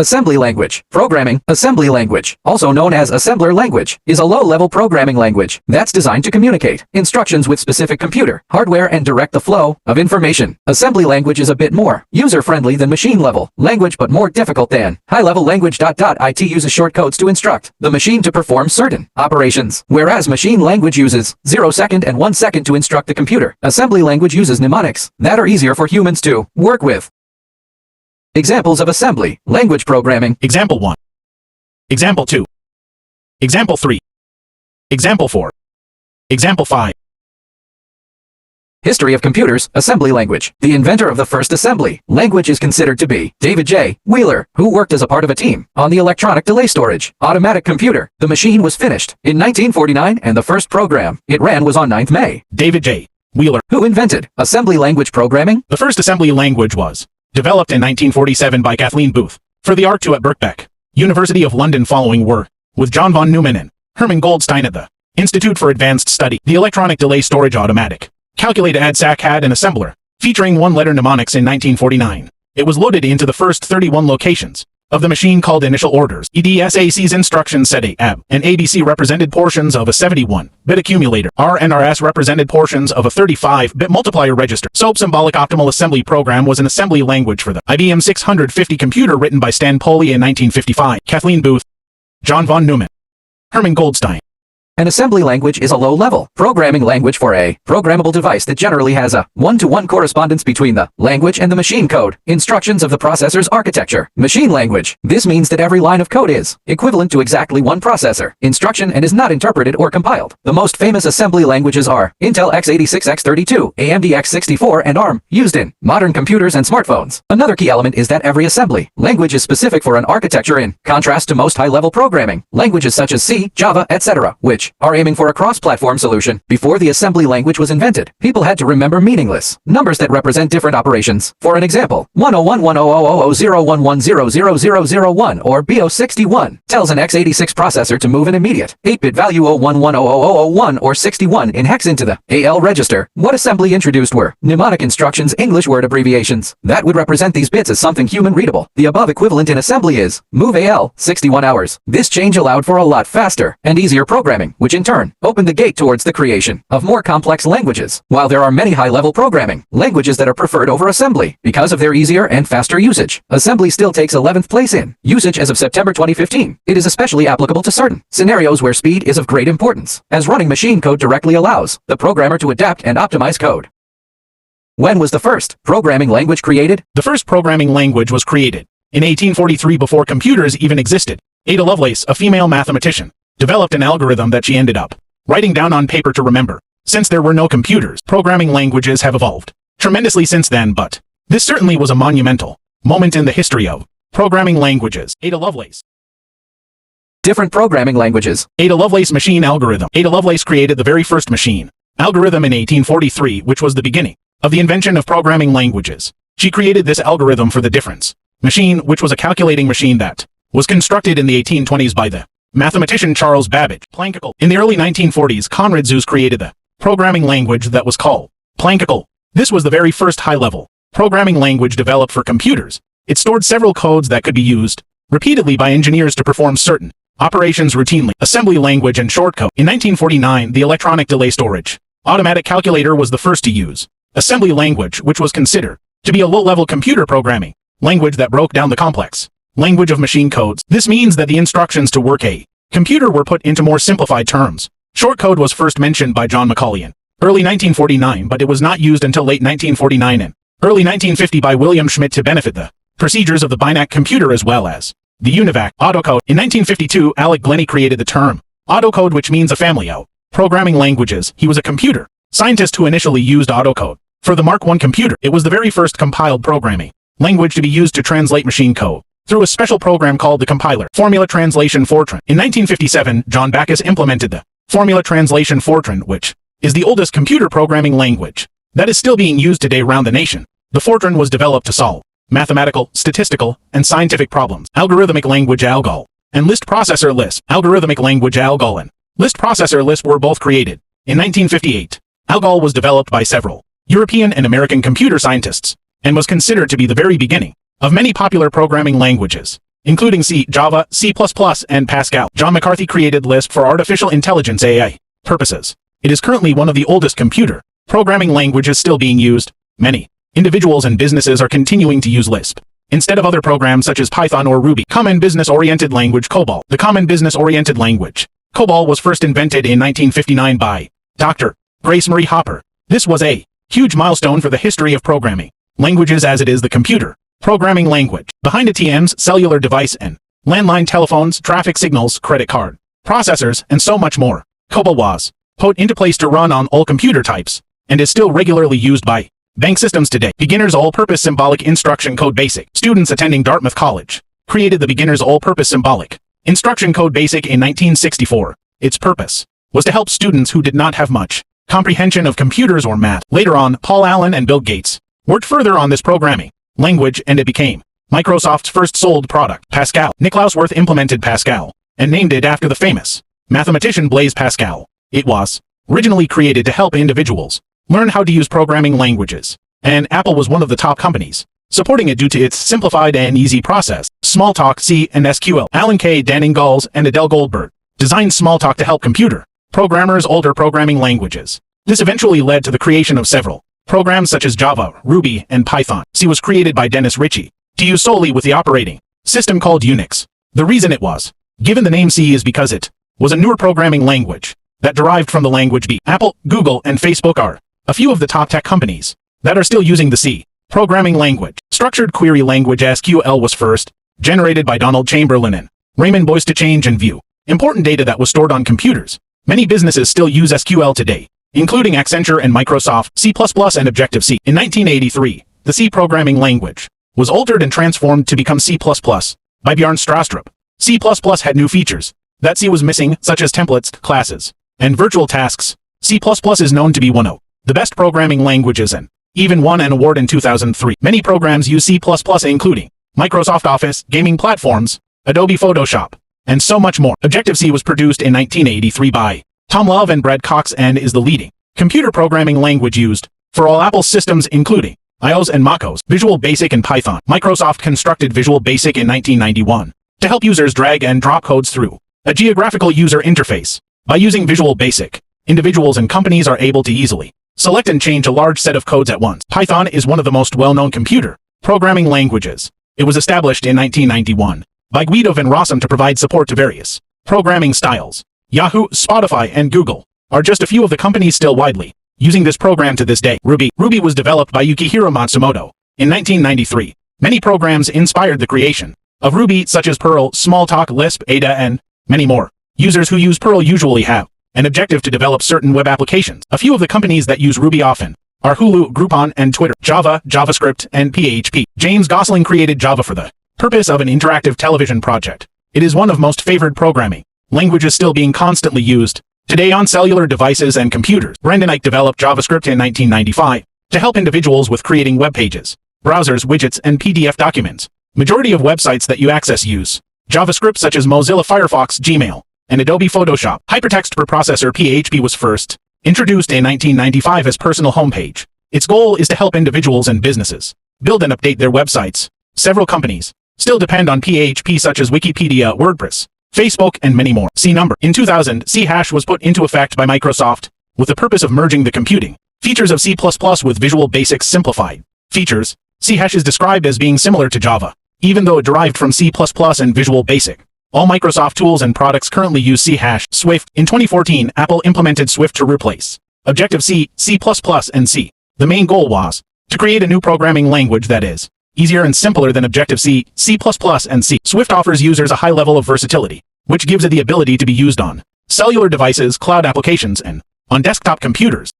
Assembly language. Programming. Assembly language, also known as assembler language, is a low-level programming language that's designed to communicate instructions with specific computer hardware and direct the flow of information. Assembly language is a bit more user-friendly than machine-level language but more difficult than high-level language. It uses shortcodes to instruct the machine to perform certain operations, whereas machine language uses 0 second and 1 second to instruct the computer. Assembly language uses mnemonics that are easier for humans to work with. Examples of assembly language programming. Example 1. Example 2. Example 3. Example 4. Example 5. History of computers. Assembly language. The inventor of the first assembly language is considered to be David J. Wheeler, who worked as a part of a team on the electronic delay storage automatic computer. The machine was finished in 1949 and the first program it ran was on 9th May. David J. Wheeler. Who invented assembly language programming? The first assembly language was developed in 1947 by Kathleen Booth for the Art 2 at Birkbeck, University of London. Following were with John von Neumann and Hermann Goldstein at the Institute for Advanced Study. The electronic delay storage automatic calculator ADSAC had an assembler featuring one-letter mnemonics in 1949. It was loaded into the first 31 locations of the machine called initial orders. EDSAC's instruction set A, AB, and ABC represented portions of a 71-bit accumulator. R and RS represented portions of a 35-bit multiplier register. SOAP symbolic optimal assembly program was an assembly language for the IBM 650 computer written by Stan Poley in 1955. Kathleen Booth, John von Neumann, Hermann Goldstein. An assembly language is a low-level programming language for a programmable device that generally has a one-to-one correspondence between the language and the machine code instructions of the processor's architecture. Machine language. This means that every line of code is equivalent to exactly one processor instruction and is not interpreted or compiled. The most famous assembly languages are Intel x86, x32, AMD x64, and ARM, used in modern computers and smartphones. Another key element is that every assembly language is specific for an architecture in contrast to most high-level programming languages such as C, Java, etc., which are aiming for a cross-platform solution. Before the assembly language was invented, people had to remember meaningless numbers that represent different operations. For an example, 101100001100001 or BO61 tells an x86 processor to move an immediate 8-bit value 01100001 or 61 in hex into the AL register. What assembly introduced were mnemonic instructions, English word abbreviations that would represent these bits as something human readable. The above equivalent in assembly is move AL 61 hours. This change allowed for a lot faster and easier programming, which in turn opened the gate towards the creation of more complex languages. While there are many high-level programming languages that are preferred over assembly because of their easier and faster usage, assembly still takes 11th place in usage as of September 2015. It is especially applicable to certain scenarios where speed is of great importance, as running machine code directly allows the programmer to adapt and optimize code. When was the first programming language created? The first programming language was created in 1843 before computers even existed. Ada Lovelace, a female mathematician, developed an algorithm that she ended up writing down on paper to remember. Since there were no computers, programming languages have evolved tremendously since then, but this certainly was a monumental moment in the history of programming languages. Ada Lovelace. Different programming languages. Ada Lovelace machine algorithm. Ada Lovelace created the very first machine algorithm in 1843, which was the beginning of the invention of programming languages. She created this algorithm for the difference machine, which was a calculating machine that was constructed in the 1820s by the mathematician Charles Babbage. Planckable. In the early 1940s, Konrad Zuse created the programming language that was called Planckable. This was the very first high-level programming language developed for computers. It stored several codes that could be used repeatedly by engineers to perform certain operations routinely. Assembly language and shortcode. In 1949, the electronic delay storage automatic calculator was the first to use assembly language, which was considered to be a low-level computer programming language that broke down the complex language of machine codes. This means that the instructions to work a computer were put into more simplified terms. Shortcode was first mentioned by John Macaulay in early 1949, but it was not used until late 1949 and early 1950 by William Schmidt to benefit the procedures of the BINAC computer as well as the UNIVAC autocode. In 1952, Alec Glennie created the term autocode, which means a family of programming languages. He was a computer scientist who initially used autocode for the Mark I computer. It was the very first compiled programming language to be used to translate machine code through a special program called the compiler. Formula Translation Fortran. In 1957, John Backus implemented the Formula Translation Fortran, which is the oldest computer programming language that is still being used today around the nation. The Fortran was developed to solve mathematical, statistical, and scientific problems. Algorithmic language ALGOL and List Processor Lisp. Algorithmic language ALGOL and List Processor Lisp were both created in 1958. ALGOL was developed by several European and American computer scientists and was considered to be the very beginning of many popular programming languages. including C, Java, C++, and Pascal. John McCarthy created Lisp for artificial intelligence AI purposes. It is currently one of the oldest computer programming languages still being used. Many individuals and businesses are continuing to use Lisp instead of other programs such as Python or Ruby. Common business-oriented language COBOL. The common business-oriented language COBOL was first invented in 1959 by Dr. Grace Marie Hopper. This was a huge milestone for the history of programming languages, as it is the computer programming language behind ATMs, cellular device and landline telephones, traffic signals, credit card processors, and so much more. COBOL was put into place to run on all computer types and is still regularly used by bank systems today. Beginners All-Purpose Symbolic Instruction Code Basic. Students attending Dartmouth College created the Beginners All-Purpose Symbolic Instruction Code Basic in 1964. Its purpose was to help students who did not have much comprehension of computers or math. Later on, Paul Allen and Bill Gates worked further on this programming language, and it became Microsoft's first sold product. Pascal. Niklaus Wirth implemented Pascal and named it after the famous mathematician Blaise Pascal. It was originally created to help individuals learn how to use programming languages, and Apple was one of the top companies supporting it due to its simplified and easy process. Smalltalk, C, and SQL. Alan Kay, Dan Ingalls, and Adele Goldberg designed Smalltalk to help computer programmers alter programming languages. This eventually led to the creation of several programs such as Java, Ruby, and Python. C was created by Dennis Ritchie to use solely with the operating system called Unix. The reason it was given the name C is because it was a newer programming language that derived from the language B. Apple, Google, and Facebook are a few of the top tech companies that are still using the C programming language. Structured Query Language SQL was first generated by Donald Chamberlain and Raymond Boyce to change and view important data that was stored on computers. Many businesses still use SQL today, including Accenture and Microsoft. C++ and Objective-C. In 1983, the C programming language was altered and transformed to become C++ by Bjarne Stroustrup. C++ had new features that C was missing, such as templates, classes, and virtual tasks. C++ is known to be one of the best programming languages and even won an award in 2003. Many programs use C++, including Microsoft Office, gaming platforms, Adobe Photoshop, and so much more. Objective-C was produced in 1983 by Tom Love and Brad Cox and is the leading computer programming language used for all Apple systems, including iOS and macOS. Visual Basic and Python. Microsoft constructed Visual Basic in 1991 to help users drag and drop codes through a geographical user interface. By using Visual Basic, individuals and companies are able to easily select and change a large set of codes at once. Python is one of the most well-known computer programming languages. It was established in 1991 by Guido van Rossum to provide support to various programming styles. Yahoo, Spotify, and Google are just a few of the companies still widely using this program to this day. Ruby. Ruby was developed by Yukihiro Matsumoto in 1993. Many programs inspired the creation of Ruby, such as Perl, Smalltalk, Lisp, Ada, and many more. Users who use Perl usually have an objective to develop certain web applications. A few of the companies that use Ruby often are Hulu, Groupon, and Twitter. Java, JavaScript, and PHP. James Gosling created Java for the purpose of an interactive television project. It is one of most favored programming languages still being constantly used today on cellular devices and computers. Brendan Eich developed JavaScript in 1995 to help individuals with creating web pages, browsers, widgets, and PDF documents. Majority of websites that you access use JavaScript, such as Mozilla Firefox, Gmail, and Adobe Photoshop. Hypertext Preprocessor PHP was first introduced in 1995 as personal homepage. Its goal is to help individuals and businesses build and update their websites. Several companies still depend on PHP, such as Wikipedia, WordPress, Facebook, and many more. C-number. In 2000, C# was put into effect by Microsoft with the purpose of merging the computing features of C++ with Visual Basic's simplified features. C# is described as being similar to Java, even though it derived from C++ and Visual Basic. All Microsoft tools and products currently use C#. Swift. In 2014, Apple implemented Swift to replace Objective-C, C++, and C. The main goal was to create a new programming language that is easier and simpler than Objective-C, C++, and C. Swift offers users a high level of versatility, which gives it the ability to be used on cellular devices, cloud applications, and on desktop computers.